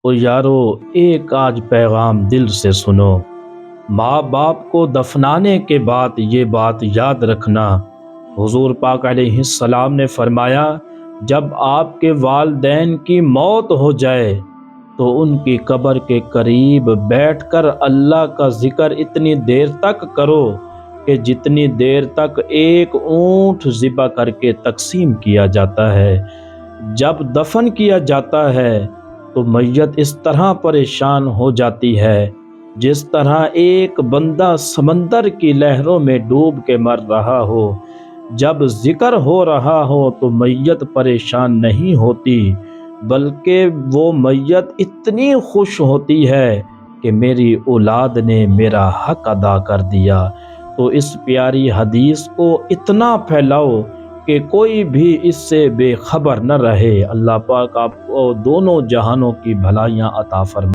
او یارو، ایک آج پیغام دل سے سنو۔ ماں باپ کو دفنانے کے بعد یہ بات یاد رکھنا، حضور پاک علیہ السلام نے فرمایا جب آپ کے والدین کی موت ہو جائے تو ان کی قبر کے قریب بیٹھ کر اللہ کا ذکر اتنی دیر تک کرو کہ جتنی دیر تک ایک اونٹ ذبح کر کے تقسیم کیا جاتا ہے۔ جب دفن کیا جاتا ہے تو میت اس طرح پریشان ہو جاتی ہے جس طرح ایک بندہ سمندر کی لہروں میں ڈوب کے مر رہا ہو۔ جب ذکر ہو رہا ہو تو میت پریشان نہیں ہوتی، بلکہ وہ میت اتنی خوش ہوتی ہے کہ میری اولاد نے میرا حق ادا کر دیا۔ تو اس پیاری حدیث کو اتنا پھیلاؤ کہ کوئی بھی اس سے بے خبر نہ رہے۔ اللہ پاک آپ کو دونوں جہانوں کی بھلائیاں عطا فرمائے۔